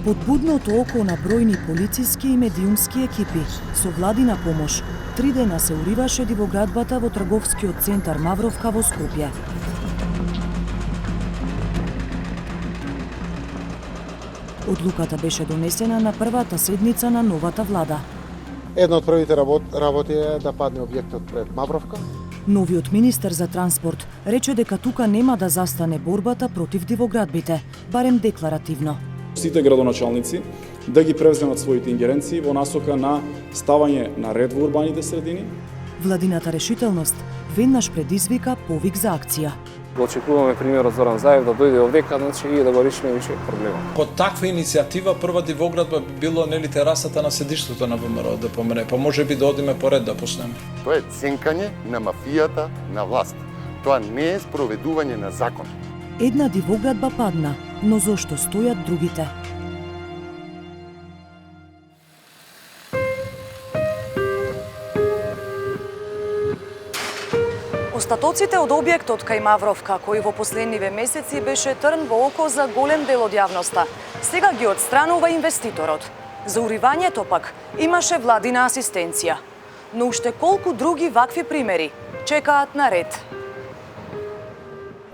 Под будното око на бројни полициски и медиумски екипи, со владина помош, 3 дена се уриваше дивоградбата во трговскиот центар Мавровка во Скопје. Одлуката беше донесена на првата седница на новата влада. Една од првите работи е да падне објектот пред Мавровка. Новиот министер за транспорт рече дека тука нема да застане борбата против дивоградбите, барем декларативно. Сите градоначалници да ги превземат своите ингеренции во насока на ставање на ред во урбаните средини. Владината решителност веднаш предизвика повик за акција. Очекуваме примерот Зоран Заев да дојде овдека, значи и да го решиме више проблема. По таква иницијатива прва дивоградба би било нели терасата на седиштето на ВМРО да помине, па може би да одиме поред да почнеме. Тоа е ценкање на мафијата на власт. Тоа не е спроведување на закон. Една дивоградба падна, но зошто стојат другите? Остатоците од објектот кај Мавровка, кој во последниве месеци беше трн во око за голем дел од јавноста, сега ги отстранува инвеститорот. За уривањето пак имаше владина асистенција. Но уште колку други вакви примери чекаат на ред.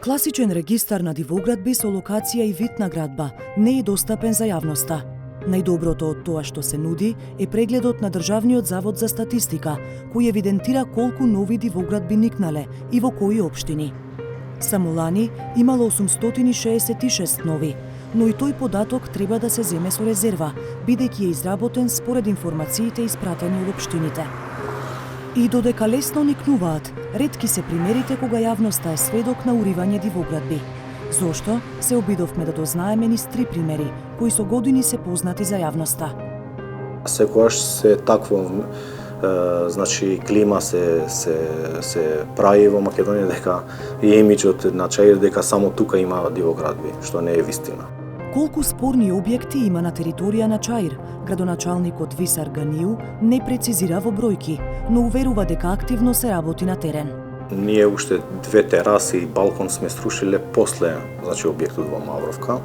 Класичен регистар на дивоградби со локација и вид на градба не е достапен за јавноста. Најдоброто од тоа што се нуди е прегледот на Државниот завод за статистика, кој евидентира колку нови дивоградби никнале и во кои општини. Само лани имало 866 нови, но и тој податок треба да се земе со резерва, бидејќи е изработен според информациите испратени од општините. И додека лесно никнуваат, ретки се примерите кога јавноста е сведок на уривање дивоградби. Зошто? Се обидовме да дознаеме низ 3 примери, кои со години се познати за јавноста. Секогаш се такво значи клима се прави во Македонија дека и имиџот на Чаир дека само тука има дивоградби, што не е вистина. Колку спорни објекти има на територија на Чаир, градоначалникот Висар Ганију не прецизира во бројки, но уверува дека активно се работи на терен. Ние уште 2 тераси и балкон сме срушиле после значи објектот во Мавровка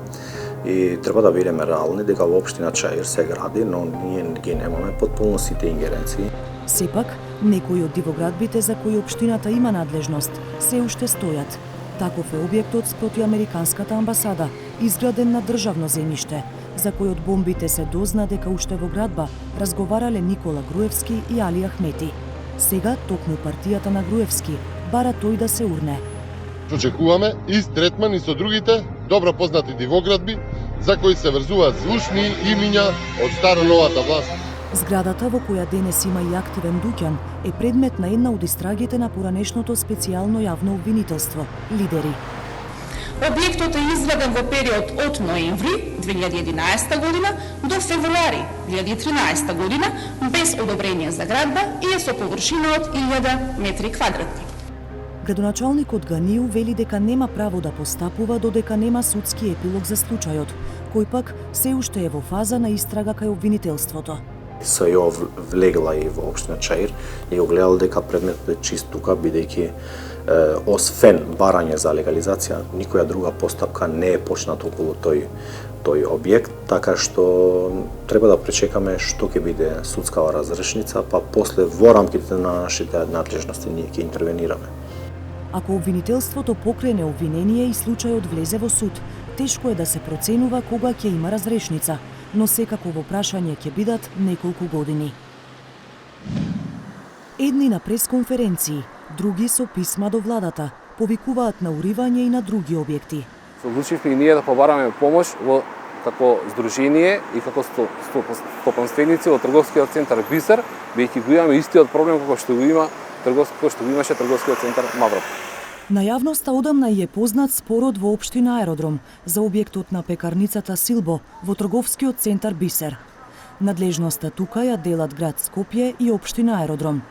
и треба да бидеме реални дека во општина Чаир се гради, но ние ги немаме потполно сите ингеренции. Сепак, некои од дивоградбите за кои општината има надлежност се уште стојат. Таков е објектот спроти Американската амбасада, изграден на државно земјиште, за кој од бомбите се дозна дека уште во градба разговарале Никола Груевски и Али Ахмети. Сега токму партијата на Груевски бара тој да се урне. Очекуваме и третман и со другите добро познати дивоградби за кои се врзуваат звучни имиња од старо-новата власт. Зградата во која денес има и активен дуќан е предмет на една од истрагите на поранешното специјално јавно обвинителство – Лидери. Објектот е изведен во период од ноември 2011 година до февруари 2013 година без одобрение за градба и е со површина од 1000 метри квадратни. Градоначалникот Ганију вели дека нема право да постапува додека нема судски епилог за случајот, кој пак се уште е во фаза на истрага кај обвинителството. Со ја влегла и во општина Чаир и го гледал дека предметот е чист тука, бидејќи освен барање за легализација, никоја друга постапка не е почната околу тој објект, така што треба да пречекаме што ќе биде судскава разрешница, па после во рамките на нашите надлежности ние ќе интервенираме. Ако обвинителството покрене обвинение и случајот влезе во суд, тешко е да се проценува кога ќе има разрешница, но секако во прашање ќе бидат неколку години. Едни на пресконференции, други со писма до владата, повикуваат на уривање и на други објекти. Се одлучивме и ние да побараме помош во како здружение и како стопанственици во трговскиот центар Бисер, бидејќи го имаме истиот проблем како што го имаше трговскиот центар Мавровка. На јавноста одамна е познат спорот во општина Аеродром за објектот на пекарницата Силбо во трговскиот центар Бисер. Надлежноста тука ја делат град Скопје и општина Аеродром.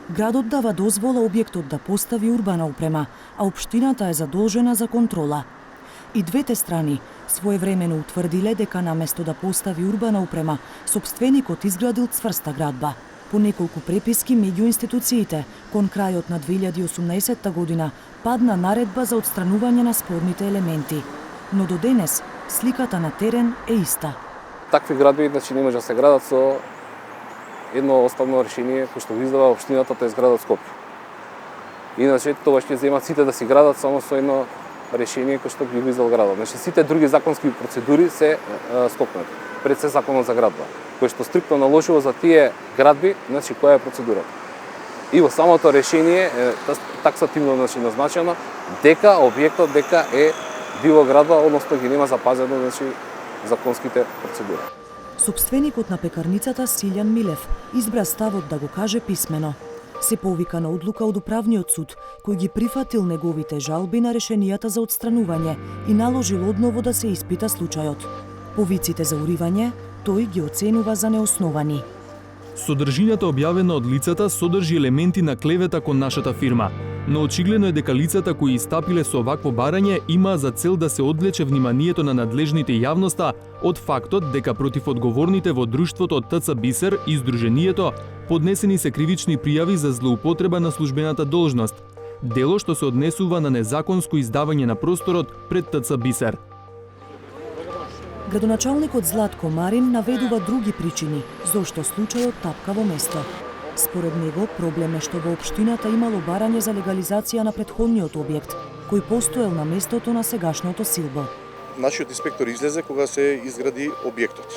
Градот дава дозвола објектот да постави урбана опрема, а општината е задолжена за контрола. И двете страни своевремено утврдиле дека наместо да постави урбана опрема, сопственикот изградил цврста градба. По неколку преписки меѓу институциите, кон крајот на 2018 година, падна наредба за отстранување на спорните елементи. Но до денес сликата на терен е иста. такви градби не може да се градат со едно основно решение кој што го издава општината, тоа е градот Скопје. Иначе тоа ќе земат сите да си градат само со едно решение кој што ги издал градот. Значи сите други законски процедури се скокнати. Пред се законот за градба, кој што стриктно наложува за тие градби, значи која е процедурата. И во самото решение е таксативно назначено дека објектот е диво градба, односно ги нема запазено законските процедури. Сопственикот на пекарницата Силјан Милев избра ставот да го каже писмено. Се повика на одлука од управниот суд, кој ги прифатил неговите жалби на решенијата за отстранување и наложил одново да се испита случајот. Повиците за уривање тој ги оценува за неосновани. Содржината објавена од лицата содржи елементи на клевета кон нашата фирма, но очигледно е дека лицата кои истапиле со овакво барање имаа за цел да се одвлече вниманието на надлежните јавноста од фактот дека против одговорните во друштвото од ТЦ Бисер и Сдруженијето поднесени се кривични пријави за злоупотреба на службената должност, дело што се однесува на незаконско издавање на просторот пред ТЦ Бисер. Градоначалникот Златко Марин наведува други причини зошто случајот тапка во место. Според него, проблем е што во општината имало барање за легализација на претходниот објект, кој постоел на местото на сегашното силбо. Нашиот инспектор излезе кога се изгради објектот.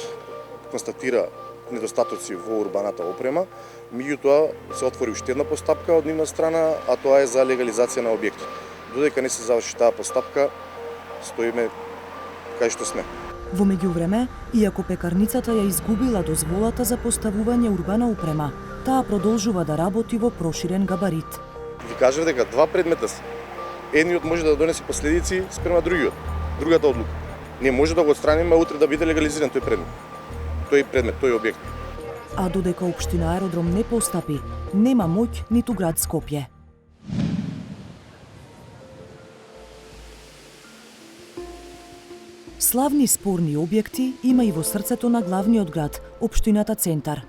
Констатира недостатоци во урбаната опрема, меѓутоа се отвори уште една постапка од нивна страна, а тоа е за легализација на објектот. Додека не се заврши таа постапка, стоиме кај што сме. Во меѓувреме, иако пекарницата ја изгубила дозволата за поставување урбана опрема, таа продолжува да работи во проширен габарит. Ви кажав дека два предмета се. Едниот може да донесе последици спрема другиот. Другата одлука. Не може да го отстраниме, а утре да биде легализиран тој предмет. Тој објект. А додека општина Аеродром не постапи, нема моќ ниту град Скопје. Славни спорни објекти има и во срцето на главниот град, општината Центар.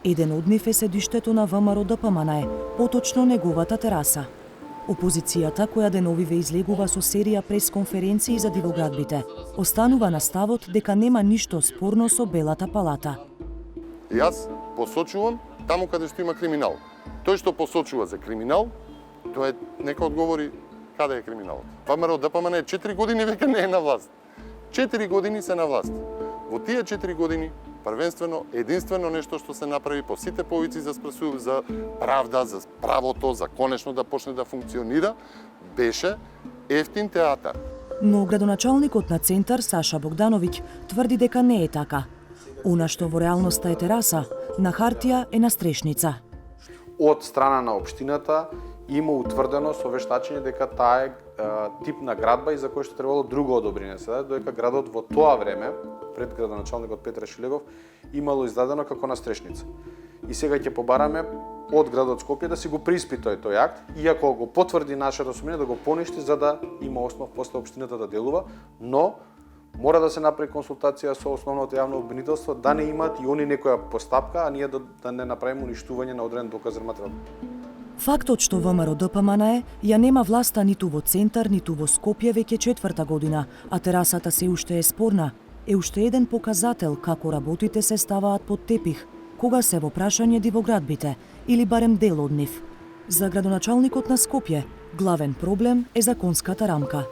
Еден од нив е седиштето на ВМРО ДПМНЕ, поточно неговата тераса. Опозицијата, која деновиве излегува со серија пресконференции за дивоградбите, останува на ставот дека нема ништо спорно со Белата палата. Јас посочувам таму каде што има криминал. Тој што посочува за криминал, тоа е нека одговори каде е криминалот. ВМРО ДПМНЕ 4 години веќе не е на власт. 4 години се на власт. Во тие 4 години првенствено, единствено нешто што се направи по сите повици за правда, за правото, за конечно да почне да функционира, беше ефтин театар. Но градоначалникот на Центар Саша Богдановиќ тврди дека не е така. Она што во реалноста е тераса, на хартија е настрешница. Од страна на општината има утврдено со вештачење дека таа е тип на градба и за кој што требало друго одобрение се даде, додека градот во тоа време, пред градоначалникот Петар Шилегов, имало издадено како настрешница. И сега ќе побараме од градот Скопје да си го приспи тој акт, иако го потврди нашето сумнение да го поништи за да има основ после општината да делува, но мора да се направи консултација со основното јавно обвинителство да не имаат и они некоја постапка, а ние да не направиме уништување на одреден доказен материјал. Фактот што ВМРО ДПМНЕ ја нема власта ниту во Центар, ниту во Скопје веќе 4-та година, а терасата се уште е спорна, е уште еден показател како работите се ставаат под тепих, кога се во прашање дивоградбите, или барем дел од нив. За градоначалникот на Скопје, главен проблем е законската рамка.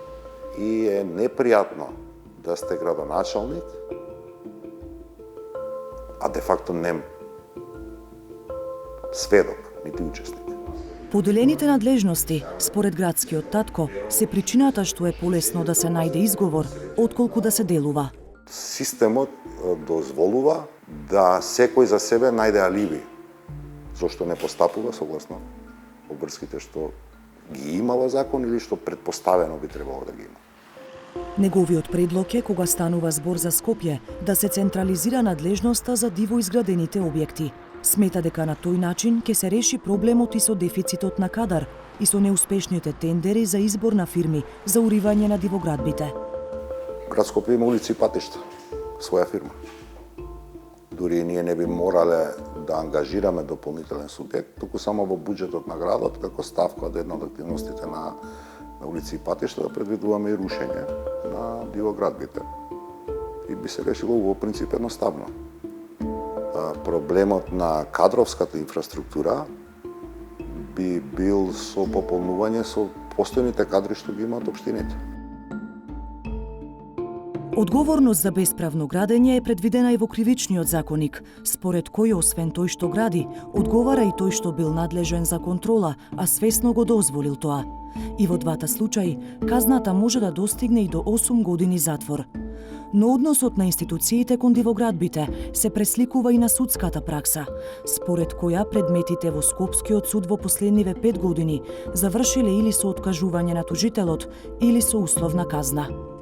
И е непријатно да сте градоначалник, а де факто не сведок, нити учесник. Поделените надлежности, според градскиот татко, се причината што е полесно да се најде изговор, отколку да се делува. Системот дозволува да секој за себе најде алиби, зашто не постапува согласно обврските што ги има во закон или што предпоставено би требало да ги има. Неговиот предлог е, кога станува збор за Скопје, да се централизира надлежноста за диво изградените објекти. Смета дека на тој начин ќе се реши проблемот и со дефицитот на кадар и со неуспешните тендери за избор на фирми за уривање на дивоградбите. Град Скопје има улици и патишта, своја фирма. Дури и ние не би морале да ангажираме дополнителен субјект, туку само во буџетот на градот, како ставка од една од активностите на улици и патишта, да предвидуваме и рушење на дивоградбите. и би се решило во принцип едноставно. Проблемот на кадровската инфраструктура би бил со пополнување со постојните кадри што ги имаат општините. Одговорност за бесправно градење е предвидена и во кривичниот законник, според кој освен тој што гради, одговара и тој што бил надлежен за контрола, а свесно го дозволил тоа. И во двата случаи, казната може да достигне и до 8 години затвор. Но односот на институциите кон дивоградбите се пресликува и на судската пракса, според која предметите во Скопскиот суд во последниве 5 години завршиле или со откажување на тужителот или со условна казна.